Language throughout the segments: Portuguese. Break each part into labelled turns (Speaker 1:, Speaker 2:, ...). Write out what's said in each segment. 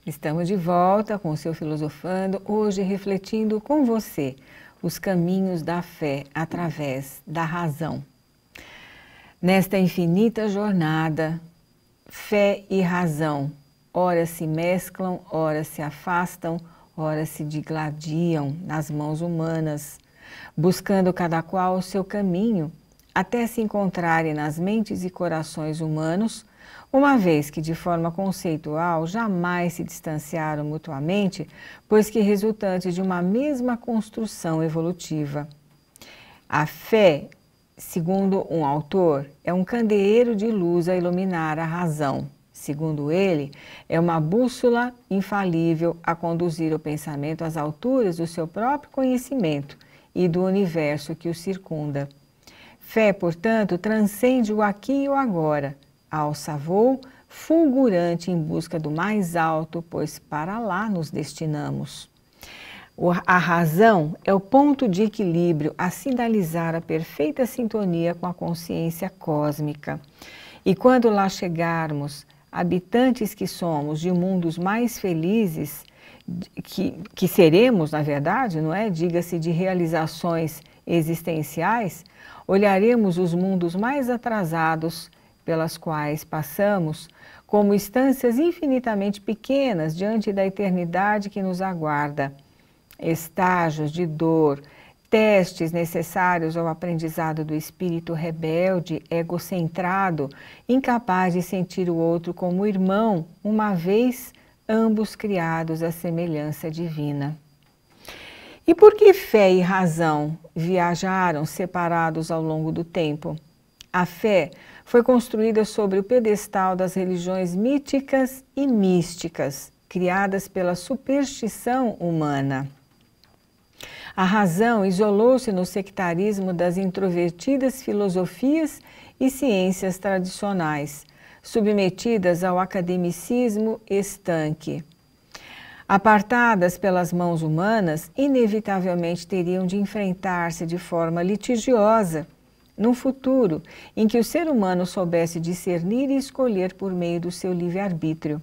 Speaker 1: Estamos de volta com o seu Filosofando, hoje refletindo com você os caminhos da fé através da razão. Nesta infinita jornada, fé e razão, ora se mesclam, ora se afastam, ora se digladiam nas mãos humanas, buscando cada qual o seu caminho, até se encontrarem nas mentes e corações humanos, uma vez que de forma conceitual jamais se distanciaram mutuamente, pois que resultantes de uma mesma construção evolutiva. A fé, segundo um autor, é um candeeiro de luz a iluminar a razão. Segundo ele, é uma bússola infalível a conduzir o pensamento às alturas do seu próprio conhecimento e do universo que o circunda. Fé, portanto, transcende o aqui e o agora, alça voo fulgurante em busca do mais alto, pois para lá nos destinamos. A razão é o ponto de equilíbrio a sinalizar a perfeita sintonia com a consciência cósmica. E quando lá chegarmos, habitantes que somos de mundos mais felizes, que seremos, na verdade, não é? Diga-se de realizações existenciais, olharemos os mundos mais atrasados pelas quais passamos como instâncias infinitamente pequenas diante da eternidade que nos aguarda. Estágios de dor, testes necessários ao aprendizado do espírito rebelde, egocentrado, incapaz de sentir o outro como irmão, uma vez ambos criados à semelhança divina. E por que fé e razão viajaram separados ao longo do tempo? A fé foi construída sobre o pedestal das religiões míticas e místicas, criadas pela superstição humana. A razão isolou-se no sectarismo das introvertidas filosofias e ciências tradicionais, submetidas ao academicismo estanque. Apartadas pelas mãos humanas, inevitavelmente teriam de enfrentar-se de forma litigiosa num futuro em que o ser humano soubesse discernir e escolher por meio do seu livre-arbítrio.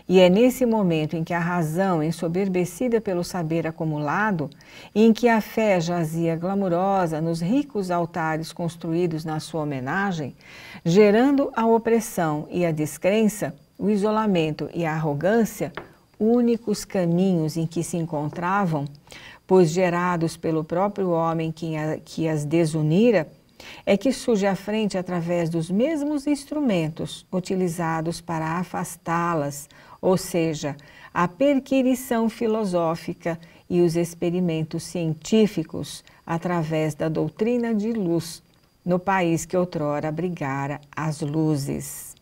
Speaker 1: E é nesse momento em que a razão, ensoberbecida pelo saber acumulado, e em que a fé jazia glamurosa nos ricos altares construídos na sua homenagem, gerando a opressão e a descrença, o isolamento e a arrogância, únicos caminhos em que se encontravam, pois gerados pelo próprio homem que as desunira, é que surge à frente através dos mesmos instrumentos utilizados para afastá-las, ou seja, a perquirição filosófica e os experimentos científicos através da doutrina de luz, no país que outrora abrigara as luzes.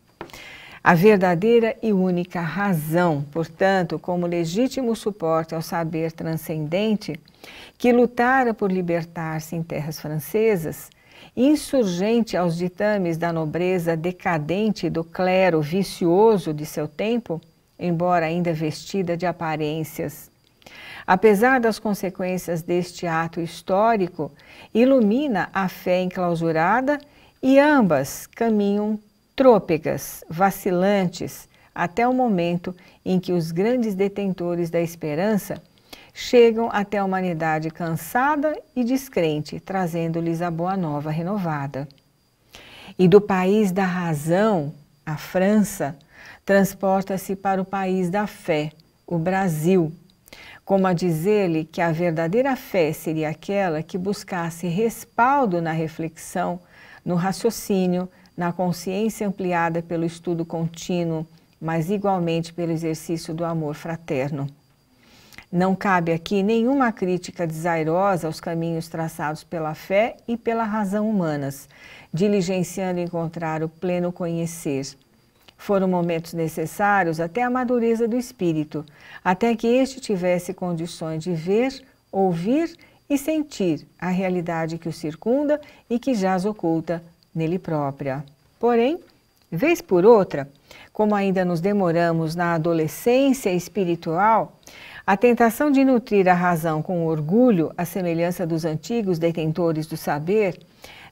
Speaker 1: A verdadeira e única razão, portanto, como legítimo suporte ao saber transcendente, que lutara por libertar-se em terras francesas, insurgente aos ditames da nobreza decadente do clero vicioso de seu tempo, embora ainda vestida de aparências. Apesar das consequências deste ato histórico, ilumina a fé enclausurada e ambas caminham trôpegas, vacilantes, até o momento em que os grandes detentores da esperança chegam até a humanidade cansada e descrente, trazendo-lhes a boa nova renovada. E do país da razão, a França, transporta-se para o país da fé, o Brasil, como a dizer-lhe que a verdadeira fé seria aquela que buscasse respaldo na reflexão, no raciocínio, na consciência ampliada pelo estudo contínuo, mas igualmente pelo exercício do amor fraterno. Não cabe aqui nenhuma crítica desairosa aos caminhos traçados pela fé e pela razão humanas, diligenciando encontrar o pleno conhecer. Foram momentos necessários até a madureza do espírito, até que este tivesse condições de ver, ouvir e sentir a realidade que o circunda e que jaz oculta nele própria. Porém, vez por outra, como ainda nos demoramos na adolescência espiritual, a tentação de nutrir a razão com orgulho, à semelhança dos antigos detentores do saber,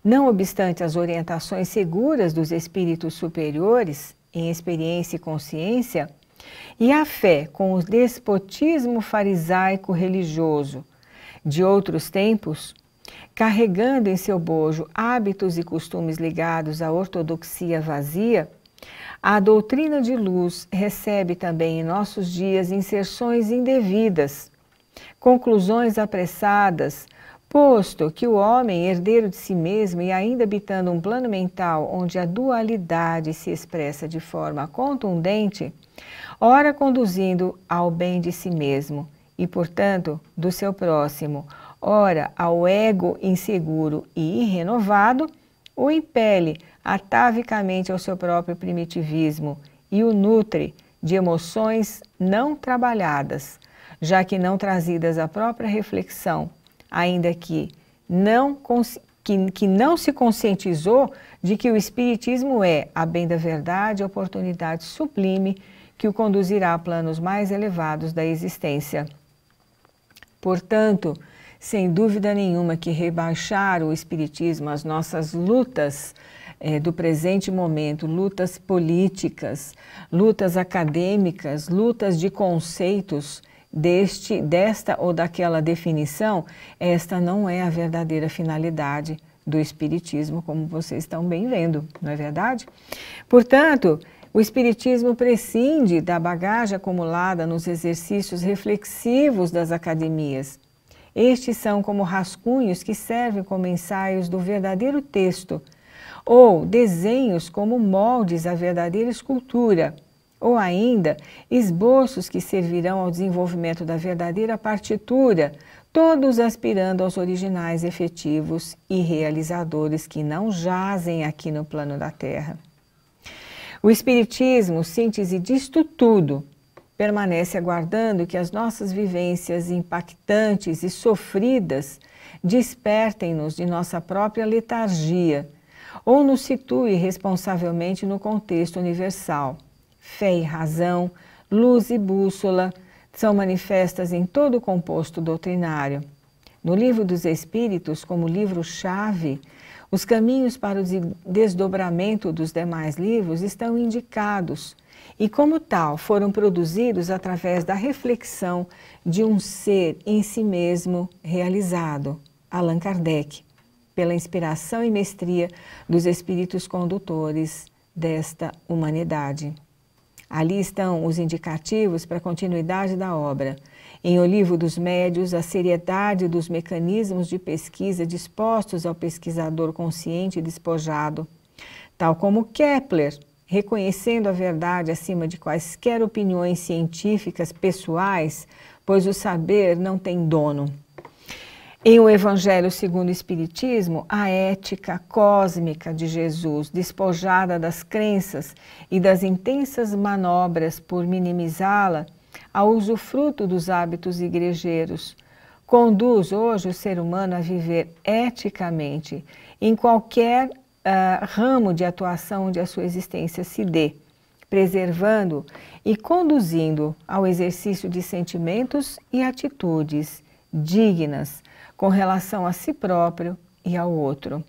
Speaker 1: não obstante as orientações seguras dos espíritos superiores, em experiência e consciência, E a fé, com o despotismo farisaico religioso de outros tempos, carregando em seu bojo hábitos e costumes ligados à ortodoxia vazia, a doutrina de luz recebe também em nossos dias inserções indevidas, conclusões apressadas, posto que o homem, herdeiro de si mesmo e ainda habitando um plano mental onde a dualidade se expressa de forma contundente, ora conduzindo ao bem de si mesmo e, portanto, do seu próximo, ora ao ego inseguro e irrenovado, o impele atavicamente ao seu próprio primitivismo e o nutre de emoções não trabalhadas, já que não trazidas à própria reflexão, ainda que não se conscientizou de que o Espiritismo é, a bem da verdade, a oportunidade sublime que o conduzirá a planos mais elevados da existência. Portanto, sem dúvida nenhuma que rebaixar o Espiritismo às nossas lutas do presente momento, lutas políticas, lutas acadêmicas, lutas de conceitos desta ou daquela definição, esta não é a verdadeira finalidade do Espiritismo, como vocês estão bem vendo, não é verdade? Portanto, o Espiritismo prescinde da bagagem acumulada nos exercícios reflexivos das academias. Estes são como rascunhos que servem como ensaios do verdadeiro texto, ou desenhos como moldes à verdadeira escultura, ou ainda esboços que servirão ao desenvolvimento da verdadeira partitura, todos aspirando aos originais efetivos e realizadores que não jazem aqui no plano da Terra. O Espiritismo, síntese disto tudo, permanece aguardando que as nossas vivências impactantes e sofridas despertem-nos de nossa própria letargia ou nos situem responsavelmente no contexto universal. Fé e razão, luz e bússola são manifestas em todo o composto doutrinário. No Livro dos Espíritos, como livro-chave, os caminhos para o desdobramento dos demais livros estão indicados e, como tal, foram produzidos através da reflexão de um ser em si mesmo realizado, Allan Kardec, pela inspiração e mestria dos espíritos condutores desta humanidade. Ali estão os indicativos para a continuidade da obra. Em O Livro dos Médios, a seriedade dos mecanismos de pesquisa dispostos ao pesquisador consciente e despojado, tal como Kepler, reconhecendo a verdade acima de quaisquer opiniões científicas pessoais, pois o saber não tem dono. Em O Evangelho segundo o Espiritismo, a ética cósmica de Jesus, despojada das crenças e das intensas manobras por minimizá-la, ao usufruto dos hábitos igrejeiros, conduz hoje o ser humano a viver eticamente em qualquer ramo de atuação onde a sua existência se dê, preservando e conduzindo ao exercício de sentimentos e atitudes dignas com relação a si próprio e ao outro.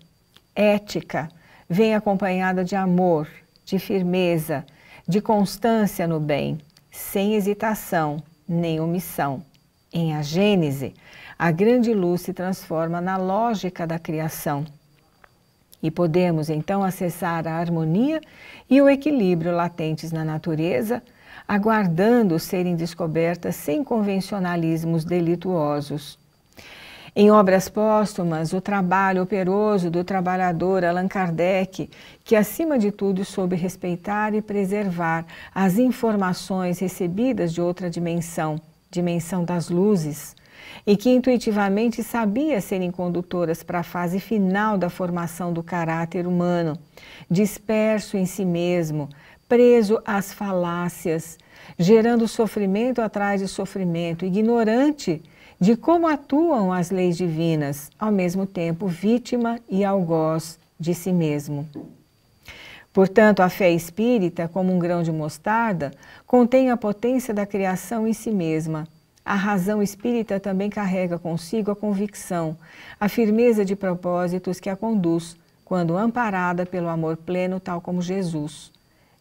Speaker 1: Ética vem acompanhada de amor, de firmeza, de constância no bem, sem hesitação nem omissão. Em A Gênese, a grande luz se transforma na lógica da criação. E podemos então acessar a harmonia e o equilíbrio latentes na natureza, aguardando serem descobertas sem convencionalismos delituosos. Em obras póstumas, o trabalho operoso do trabalhador Allan Kardec, que acima de tudo soube respeitar e preservar as informações recebidas de outra dimensão, dimensão das luzes, e que intuitivamente sabia serem condutoras para a fase final da formação do caráter humano, disperso em si mesmo, preso às falácias, gerando sofrimento atrás de sofrimento, ignorante de como atuam as leis divinas, ao mesmo tempo vítima e algoz de si mesmo. Portanto, a fé espírita, como um grão de mostarda, contém a potência da criação em si mesma. A razão espírita também carrega consigo a convicção, a firmeza de propósitos que a conduz, quando amparada pelo amor pleno, tal como Jesus.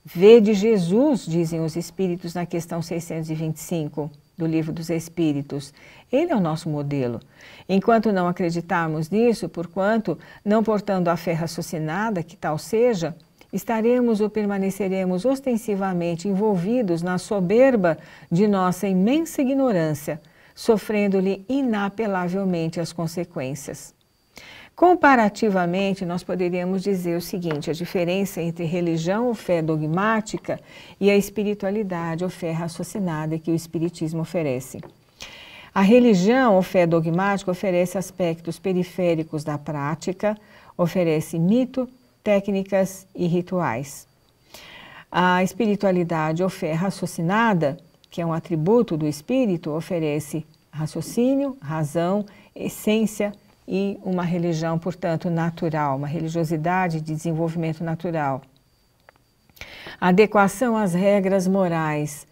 Speaker 1: Vede Jesus, dizem os Espíritos na questão 625 do Livro dos Espíritos. Ele é o nosso modelo. Enquanto não acreditarmos nisso, porquanto, não portando a fé raciocinada, que tal seja, estaremos ou permaneceremos ostensivamente envolvidos na soberba de nossa imensa ignorância, sofrendo-lhe inapelavelmente as consequências. Comparativamente, nós poderíamos dizer o seguinte: a diferença entre religião ou fé dogmática e a espiritualidade ou fé raciocinada que o Espiritismo oferece. A religião ou fé dogmática oferece aspectos periféricos da prática, oferece mito, técnicas e rituais. A espiritualidade ou fé raciocinada, que é um atributo do espírito, oferece raciocínio, razão, essência e uma religião, portanto, natural, uma religiosidade de desenvolvimento natural. Adequação às regras morais,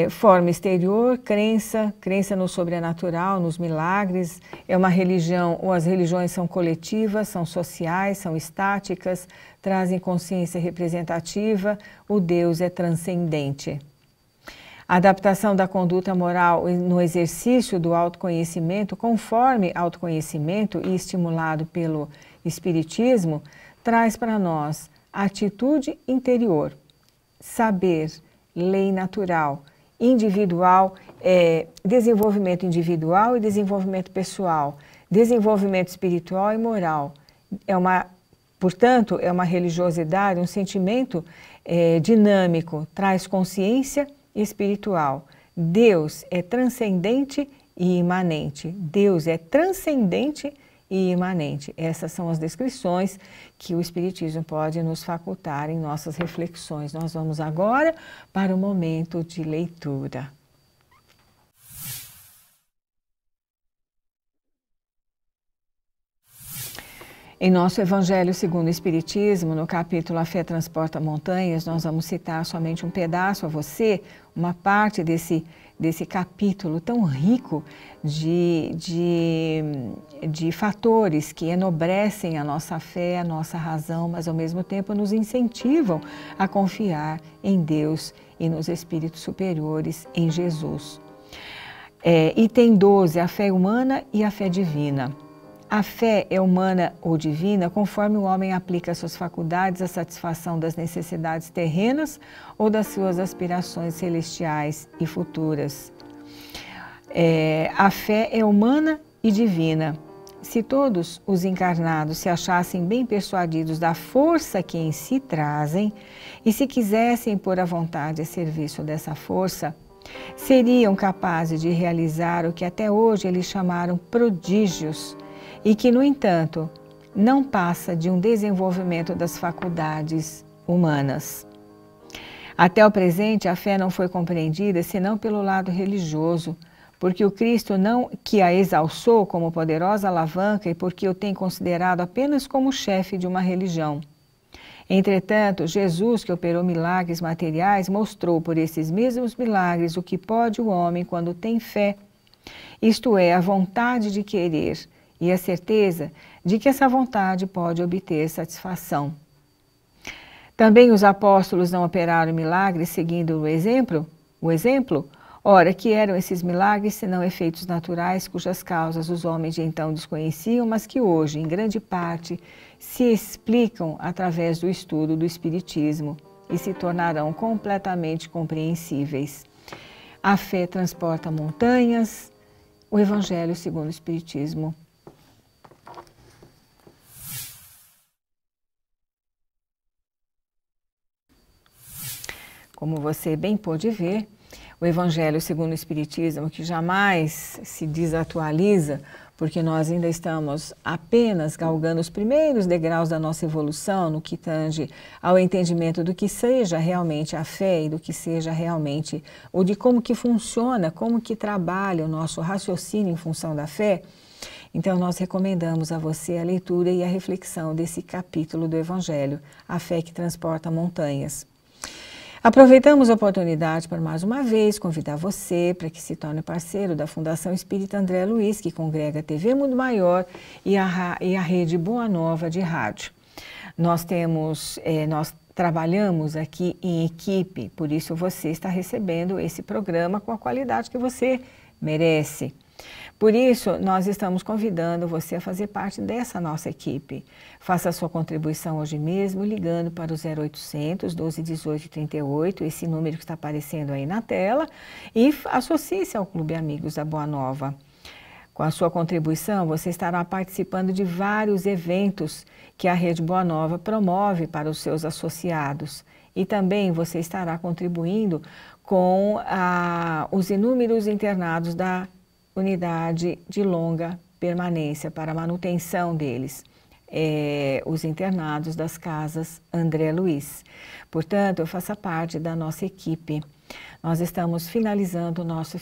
Speaker 1: forma exterior, crença no sobrenatural, nos milagres. É uma religião, ou as religiões são coletivas, são sociais, são estáticas, trazem consciência representativa, o Deus é transcendente. A adaptação da conduta moral no exercício do autoconhecimento, conforme autoconhecimento e estimulado pelo Espiritismo, traz para nós atitude interior, saber, lei natural, individual, desenvolvimento individual e desenvolvimento pessoal, desenvolvimento espiritual e moral. Portanto, é uma religiosidade, um sentimento dinâmico, traz consciência espiritual. Deus é transcendente e imanente. Deus é transcendente e imanente. Essas são as descrições que o Espiritismo pode nos facultar em nossas reflexões. Nós vamos agora para o momento de leitura. Em nosso Evangelho segundo o Espiritismo, no capítulo A Fé Transporta Montanhas, nós vamos citar somente um pedaço a você, uma parte desse capítulo tão rico de fatores que enobrecem a nossa fé, a nossa razão, mas ao mesmo tempo nos incentivam a confiar em Deus e nos espíritos superiores, em Jesus. Item 12, a fé humana e a fé divina. A fé é humana ou divina conforme o homem aplica suas faculdades à satisfação das necessidades terrenas ou das suas aspirações celestiais e futuras. A fé é humana e divina. Se todos os encarnados se achassem bem persuadidos da força que em si trazem e se quisessem pôr a vontade a serviço dessa força, seriam capazes de realizar o que até hoje eles chamaram prodígios, e que, no entanto, não passa de um desenvolvimento das faculdades humanas. Até o presente, a fé não foi compreendida senão pelo lado religioso, porque o Cristo não que a exalçou como poderosa alavanca e porque o tem considerado apenas como chefe de uma religião. Entretanto, Jesus, que operou milagres materiais, mostrou por esses mesmos milagres o que pode o homem quando tem fé, isto é, a vontade de querer, e a certeza de que essa vontade pode obter satisfação. Também os apóstolos não operaram milagres seguindo o exemplo? Ora, que eram esses milagres senão efeitos naturais cujas causas os homens de então desconheciam, mas que hoje, em grande parte, se explicam através do estudo do Espiritismo e se tornarão completamente compreensíveis. A fé transporta montanhas, o Evangelho segundo o Espiritismo. Como você bem pôde ver, o Evangelho segundo o Espiritismo, que jamais se desatualiza, porque nós ainda estamos apenas galgando os primeiros degraus da nossa evolução no que tange ao entendimento do que seja realmente a fé e do que seja realmente, ou de como que funciona, como que trabalha o nosso raciocínio em função da fé. Então, nós recomendamos a você a leitura e a reflexão desse capítulo do Evangelho, a fé que transporta montanhas. Aproveitamos a oportunidade para mais uma vez convidar você para que se torne parceiro da Fundação Espírita André Luiz, que congrega a TV Mundo Maior e a Rede Boa Nova de rádio. Nós trabalhamos aqui em equipe, por isso você está recebendo esse programa com a qualidade que você merece. Por isso, nós estamos convidando você a fazer parte dessa nossa equipe. Faça a sua contribuição hoje mesmo, ligando para o 0800 12 18 38, esse número que está aparecendo aí na tela, e associe-se ao Clube Amigos da Boa Nova. Com a sua contribuição, você estará participando de vários eventos que a Rede Boa Nova promove para os seus associados. E também você estará contribuindo com os inúmeros internados da unidade de longa permanência para a manutenção deles, os internados das casas André Luiz. Portanto, faça parte da nossa equipe. Nós estamos finalizando o nosso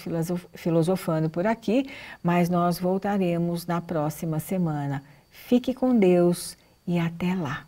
Speaker 1: Filosofando por aqui, mas nós voltaremos na próxima semana. Fique com Deus e até lá!